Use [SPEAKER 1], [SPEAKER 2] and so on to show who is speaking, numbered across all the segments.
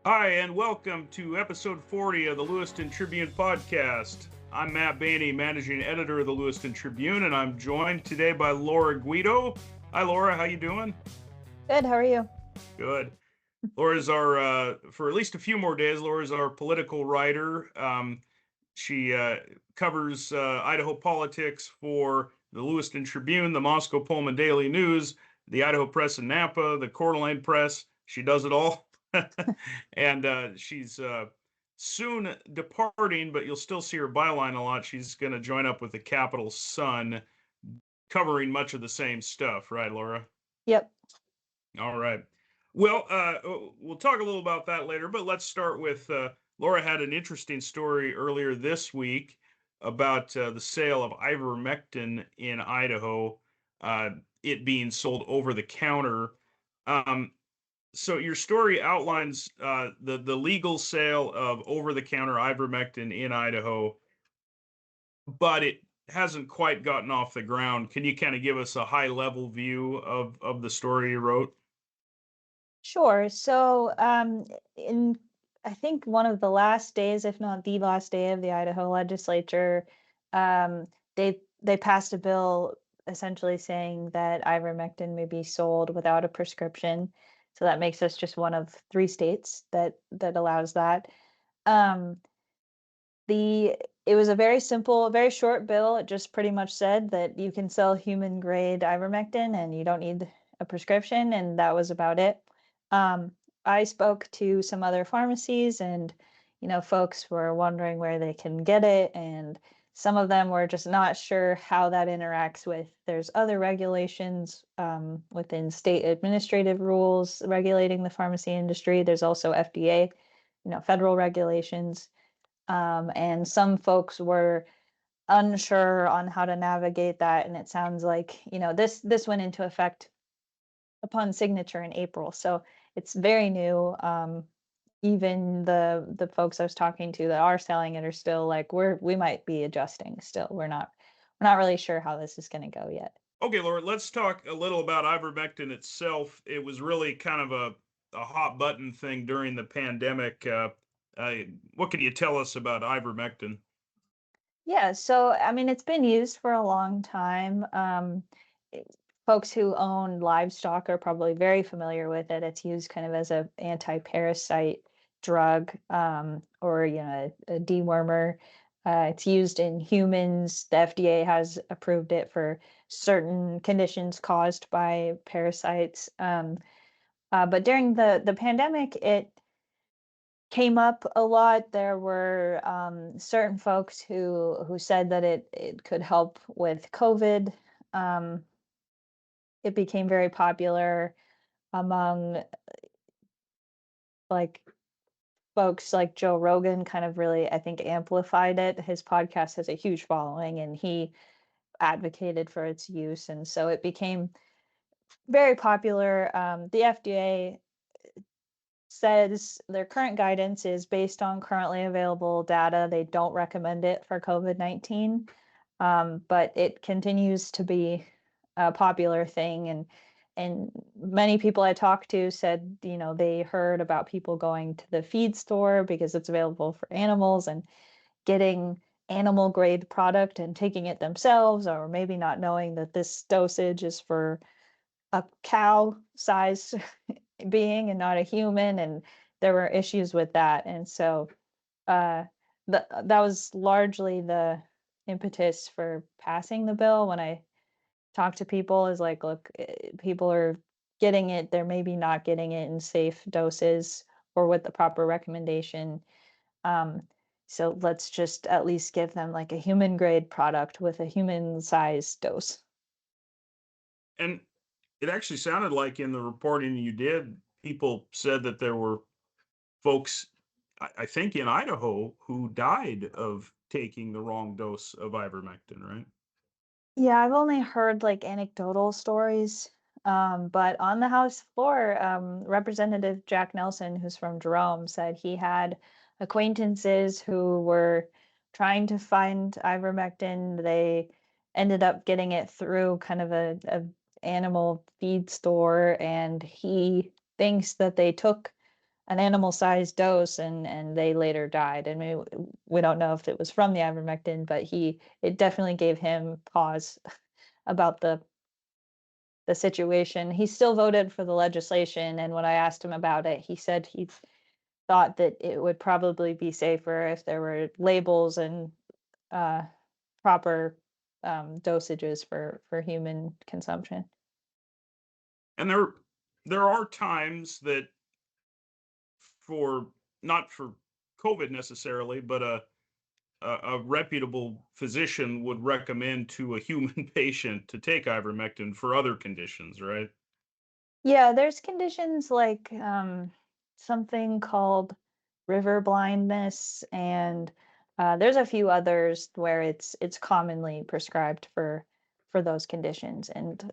[SPEAKER 1] Hi, and welcome to episode 40 of the Lewiston Tribune podcast. I'm Matt Baney, managing editor of the Lewiston Tribune, and I'm joined today by Laura Guido. Hi, Laura. How you doing?
[SPEAKER 2] Good. How are you?
[SPEAKER 1] Good. Laura's our, for at least a few more days, Laura's our political writer. She covers Idaho politics for the Lewiston Tribune, the Moscow Pullman Daily News, the Idaho Press in Nampa, the Coeur d'Alene Press. She does it all. And she's soon departing, but you'll still see her byline a lot. She's going to join up with the Capital Sun, covering much of the same stuff, right, Laura?
[SPEAKER 2] Yep.
[SPEAKER 1] All right. Well, we'll talk a little about that later, but let's start with Laura had an interesting story earlier this week about the sale of ivermectin in Idaho, uh, it being sold over the counter. Um, so your story outlines the legal sale of over the counter ivermectin in Idaho, but it hasn't quite gotten off the ground. Can you kind of give us a high level view of the story you wrote?
[SPEAKER 2] Sure. In I think one of the last days, if not the last day of the Idaho legislature, um, they passed a bill essentially saying that ivermectin may be sold without a prescription. So that makes us just one of three states that allows that. Um, the it was a very simple, very short bill. It just pretty much said that you can sell human grade ivermectin and you don't need a prescription, and that was about it. Um, I spoke to some other pharmacies, and folks were wondering where they can get it, and some of them were just not sure how that interacts with. There's other regulations within state administrative rules regulating the pharmacy industry. There's also FDA, federal regulations, and some folks were unsure on how to navigate that. And it sounds like this went into effect upon signature in April, so it's very new. Even the folks I was talking to that are selling it are still like, we might be adjusting still. We're not really sure how this is going to go yet.
[SPEAKER 1] Okay, Laura, let's talk a little about ivermectin itself. It was really kind of a hot button thing during the pandemic. Uh, what can you tell us about ivermectin?
[SPEAKER 2] Yeah, so I mean, it's been used for a long time. It- Folks who own livestock are probably very familiar with it. It's used kind of as a anti-parasite drug, or a dewormer. It's used in humans. The FDA has approved it for certain conditions caused by parasites. But during the pandemic, it came up a lot. There were certain folks who said that it could help with COVID. Um, it became very popular among like folks like Joe Rogan. Kind of really, I think, amplified it. His podcast has a huge following, and he advocated for its use, and so it became very popular. The FDA says their current guidance is based on currently available data. They don't recommend it for COVID-19, but it continues to be a popular thing. And many people I talked to said, they heard about people going to the feed store because it's available for animals and getting animal grade product and taking it themselves, or maybe not knowing that this dosage is for a cow size being and not a human, and there were issues with that. And so uh that was largely the impetus for passing the bill. When I talk to people, is like, look, people are getting it, they're maybe not getting it in safe doses or with the proper recommendation. um so let's just at least give them like a human grade product with a human size dose.
[SPEAKER 1] And it actually sounded like in the reporting you did, people said that there were folks, I think in Idaho, who died of taking the wrong dose of ivermectin, right?
[SPEAKER 2] Yeah, I've only heard like anecdotal stories. But on the House floor, Representative Jack Nelson, who's from Jerome, said he had acquaintances who were trying to find ivermectin. They ended up getting it through kind of a animal feed store, and he thinks that they took an animal-sized dose, and they later died. I mean, we don't know if it was from the ivermectin, but it definitely gave him pause about the situation. He still voted for the legislation, and when I asked him about it, he said he thought that it would probably be safer if there were labels and uh, proper dosages for human consumption.
[SPEAKER 1] And there are times that for not for COVID necessarily, but a reputable physician would recommend to a human patient to take ivermectin for other conditions, right?
[SPEAKER 2] Yeah, there's conditions like something called river blindness, and there's a few others where it's commonly prescribed for those conditions, and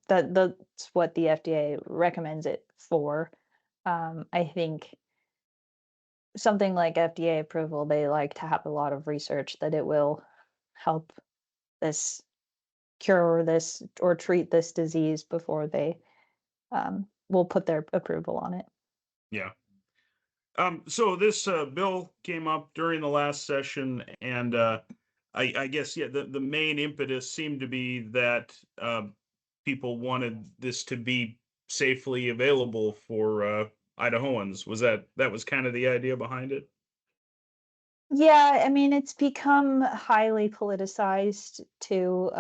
[SPEAKER 2] that's what the FDA recommends it for. I think something like FDA approval, they like to have a lot of research that it will help this cure this or treat this disease before they will put their approval on it.
[SPEAKER 1] Yeah. So this bill came up during the last session, and I guess yeah, the main impetus seemed to be that people wanted this to be safely available for Idahoans. That was kind of the idea behind it?
[SPEAKER 2] Yeah, I mean, it's become highly politicized too.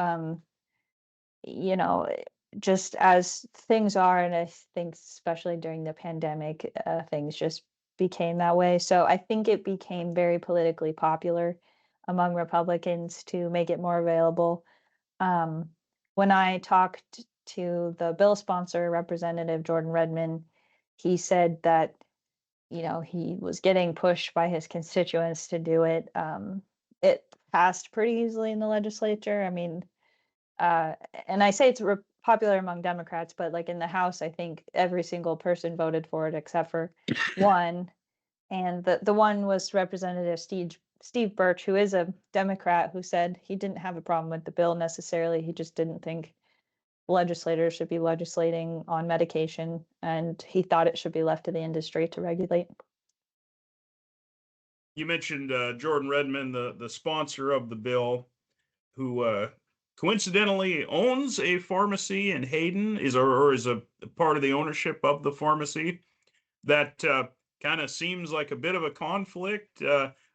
[SPEAKER 2] You know, just as things are, and I think especially during the pandemic, things just became that way. So I think it became very politically popular among Republicans to make it more available. Um, when I talked to the bill sponsor, Representative Jordan Redman, he said that, he was getting pushed by his constituents to do it. It passed pretty easily in the legislature. I mean, uh, and I say it's popular among Democrats, but like in the House, I think every single person voted for it except for one, and the one was Representative Steve Birch, who is a Democrat, who said he didn't have a problem with the bill necessarily. He just didn't think legislators should be legislating on medication, and he thought it should be left to the industry to regulate.
[SPEAKER 1] You mentioned Jordan Redman, the sponsor of the bill, who coincidentally owns a pharmacy in Hayden, or is a part of the ownership of the pharmacy. That kind of seems like a bit of a conflict.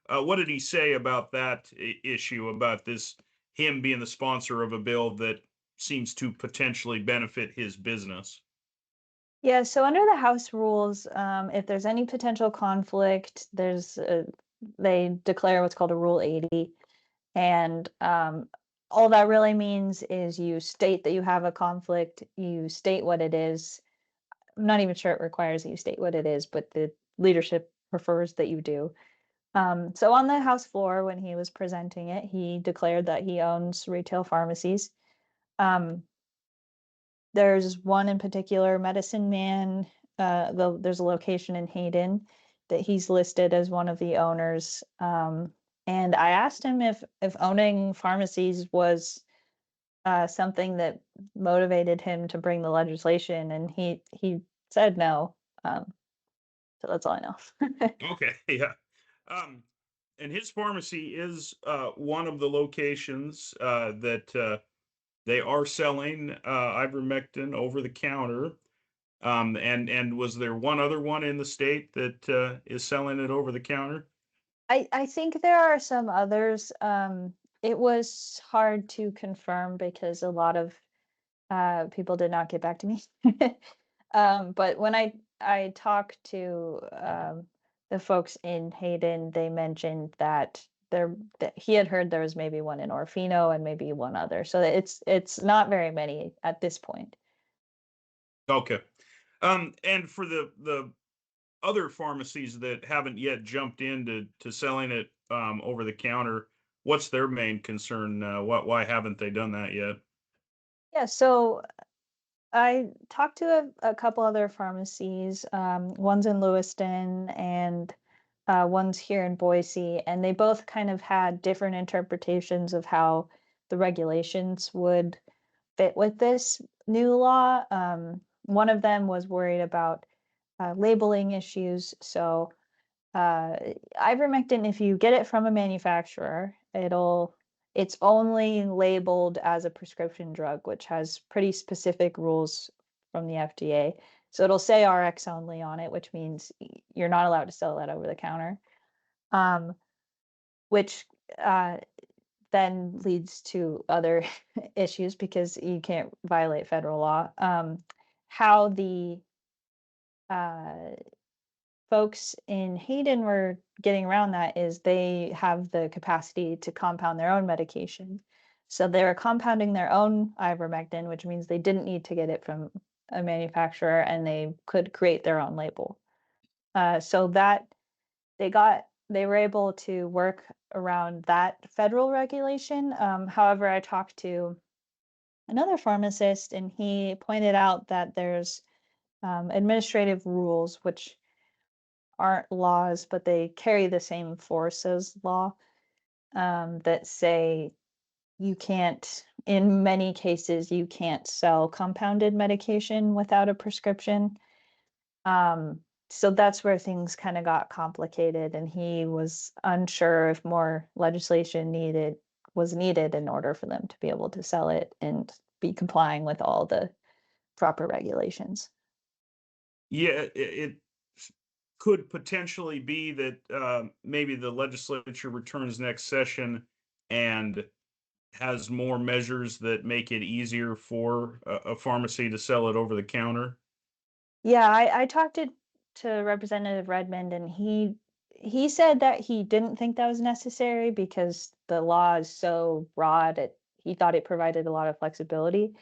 [SPEAKER 1] What did he say about that issue, about this, him being the sponsor of a bill that seems to potentially benefit his business?
[SPEAKER 2] Yeah, so under the House rules, if there's any potential conflict, they declare what's called a Rule 80. And all that really means is you state that you have a conflict, you state what it is. I'm not even sure it requires that you state what it is, but the leadership prefers that you do. So on the House floor, when he was presenting it, he declared that he owns retail pharmacies. Um, there's one in particular, Medicine Man. There's a location in Hayden that he's listed as one of the owners. And I asked him if owning pharmacies was something that motivated him to bring the legislation, and he said no. So that's all I know.
[SPEAKER 1] Okay, yeah. Um, and his pharmacy is one of the locations that they are selling ivermectin over the counter. And was there one other one in the state that is selling it over the counter?
[SPEAKER 2] I think there are some others. It was hard to confirm because a lot of people did not get back to me. But when I talked to the folks in Hayden, they mentioned that he had heard there was maybe one in Orfino and maybe one other. So it's not very many at this point.
[SPEAKER 1] Okay. And for the other pharmacies that haven't yet jumped into to selling it over the counter, what's their main concern? Why haven't they done that yet?
[SPEAKER 2] Yeah, so I talked to a couple other pharmacies. One's in Lewiston and one's here in Boise, and they both kind of had different interpretations of how the regulations would fit with this new law. One of them was worried about labeling issues. So uh, ivermectin, if you get it from a manufacturer, it's only labeled as a prescription drug, which has pretty specific rules from the FDA. So it'll say RX only on it, which means you're not allowed to sell that over the counter. Um, which uh, then leads to other issues because you can't violate federal law. How the uh, folks in Hayden were getting around that is they have the capacity to compound their own medication. So they were compounding their own ivermectin, which means they didn't need to get it from a manufacturer and they could create their own label. So that they were able to work around that federal regulation. However, I talked to another pharmacist and he pointed out that there's administrative rules which aren't laws, but they carry the same force as law, that say you can't, in many cases, you can't sell compounded medication without a prescription. Um, so that's where things kind of got complicated, and he was unsure if more legislation was needed in order for them to be able to sell it and be complying with all the proper regulations.
[SPEAKER 1] Yeah, it could potentially be that maybe the legislature returns next session and has more measures that make it easier for a pharmacy to sell it over the counter.
[SPEAKER 2] Yeah, I talked to Representative Redmond, and he said that he didn't think that was necessary because the law is so broad. He thought it provided a lot of flexibility,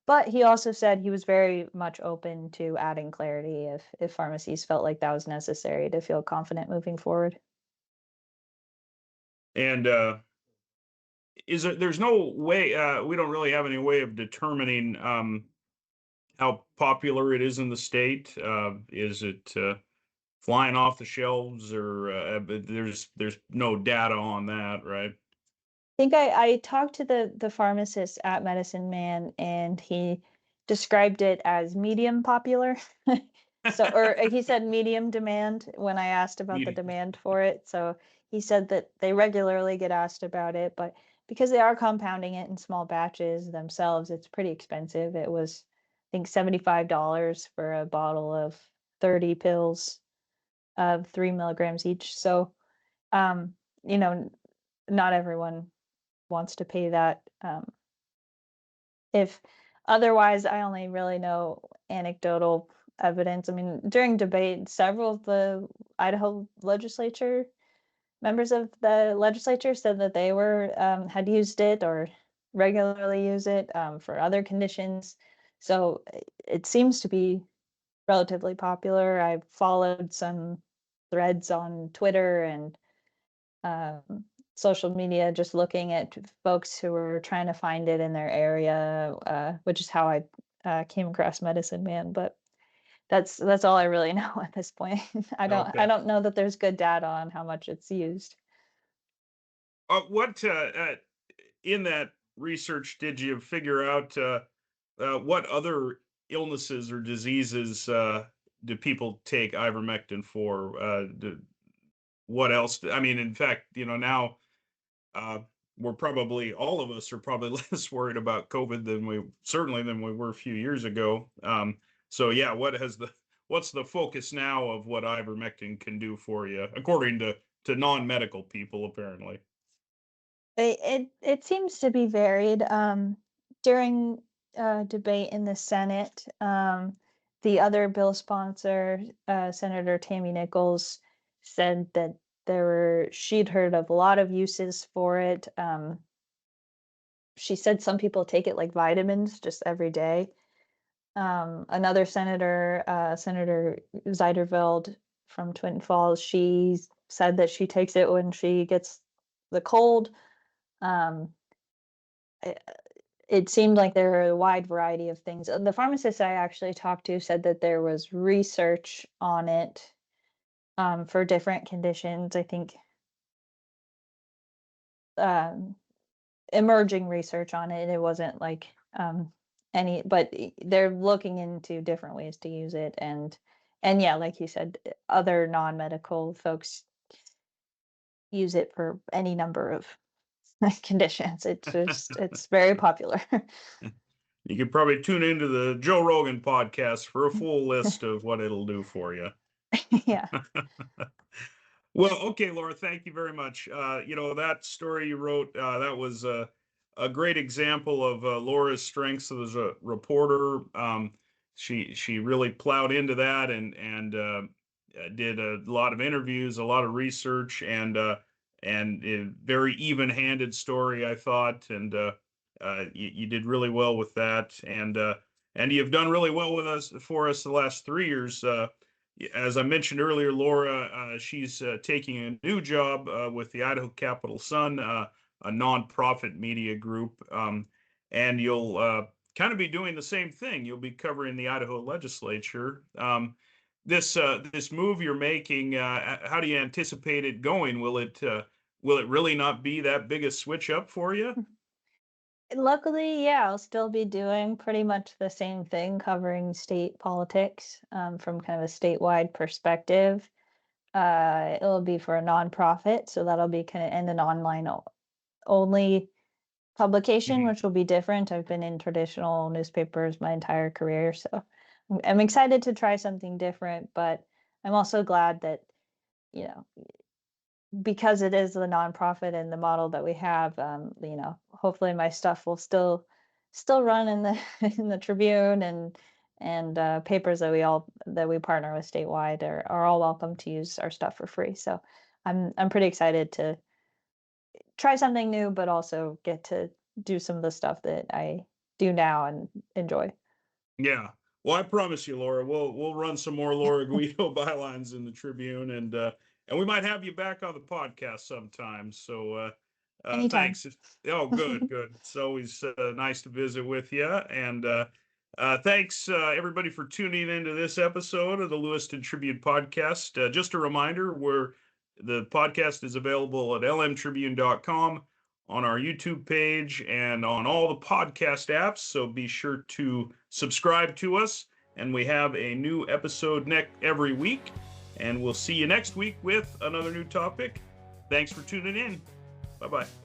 [SPEAKER 2] but he also said he was very much open to adding clarity if pharmacies felt like that was necessary to feel confident moving forward.
[SPEAKER 1] And there's no way, we don't really have any way of determining how popular it is in the state. Is it flying off the shelves, or but there's no data on that, right?
[SPEAKER 2] Think I talked to the pharmacist at Medicine Man, and he described it as medium popular. So, or he said medium demand when I asked about the
[SPEAKER 1] Meeting.
[SPEAKER 2] demand for it. So he said that they regularly get asked about it, but because they are compounding it in small batches themselves, it's pretty expensive. It was, I think, $75 for a bottle of 30 pills of 3 milligrams each. So, um, you know, not everyone wants to pay that. If otherwise, I only really know anecdotal evidence. I mean, during debate, several of the Idaho legislature members of the legislature said that they were had used it or regularly use it for other conditions. So it seems to be relatively popular. I've followed some threads on Twitter and um, social media, just looking at folks who were trying to find it in their area, which is how I came across Medicine Man. But that's all I really know at this point. I
[SPEAKER 1] Okay.
[SPEAKER 2] don't know that there's good data on how much it's used.
[SPEAKER 1] What in that research did you figure out? What other illnesses or diseases do people take ivermectin for? What else? I mean, in fact, now uh, we're probably all of us are probably less worried about COVID than we were a few years ago. So yeah, what's the focus now of what ivermectin can do for you, according to non-medical people, apparently?
[SPEAKER 2] It seems to be varied. During debate in the Senate, the other bill sponsor, Senator Tammy Nichols, said that she'd heard of a lot of uses for it. She said some people take it like vitamins just every day. Another senator, Senator Zeiderveld from Twin Falls, she said that she takes it when she gets the cold. Um, it, it seemed like there were a wide variety of things. The pharmacist I actually talked to said that there was research on it for different conditions. I think um, emerging research on it. It wasn't like they're looking into different ways to use it, and And yeah, like you said, other non-medical folks use it for any number of conditions. It's very popular.
[SPEAKER 1] You could probably tune into the Joe Rogan podcast for a full list of what it'll do for you.
[SPEAKER 2] Yeah.
[SPEAKER 1] Well, okay, Laura, thank you very much. That story you wrote, that was a great example of Laura's strengths as a reporter. She really plowed into that and did a lot of interviews, a lot of research, and a very even-handed story, I thought. And you did really well with that, and you've done really well with us for us the last 3 years. As I mentioned earlier, Laura, she's taking a new job with the Idaho Capital Sun, a nonprofit media group, and you'll kind of be doing the same thing. You'll be covering the Idaho legislature. This move you're making, how do you anticipate it going? Will it really not be that big a switch up for you?
[SPEAKER 2] Luckily, yeah, I'll still be doing pretty much the same thing, covering state politics from kind of a statewide perspective. It'll be for a nonprofit, so that'll be kind of and an online only publication,
[SPEAKER 1] Mhm.
[SPEAKER 2] which will be different. I've been in traditional newspapers my entire career, so I'm excited to try something different. But I'm also glad that you know because it is the nonprofit and the model that we have, hopefully my stuff will still run in the in the Tribune and papers that we partner with statewide are all welcome to use our stuff for free. So I'm pretty excited to try something new, but also get to do some of the stuff that I do now and enjoy.
[SPEAKER 1] Yeah. Well, I promise you, Laura, we'll run some more Laura Guido bylines in the Tribune, and we might have you back on the podcast sometime. So
[SPEAKER 2] Anytime.
[SPEAKER 1] thanks. Oh, good, good. It's always nice to visit with you, and thanks everybody for tuning into this episode of the Lewiston Tribune podcast. Just a reminder, the podcast is available at lmtribune.com, on our YouTube page, and on all the podcast apps. So be sure to subscribe to us. And we have a new episode every week. And we'll see you next week with another new topic. Thanks for tuning in. Bye bye.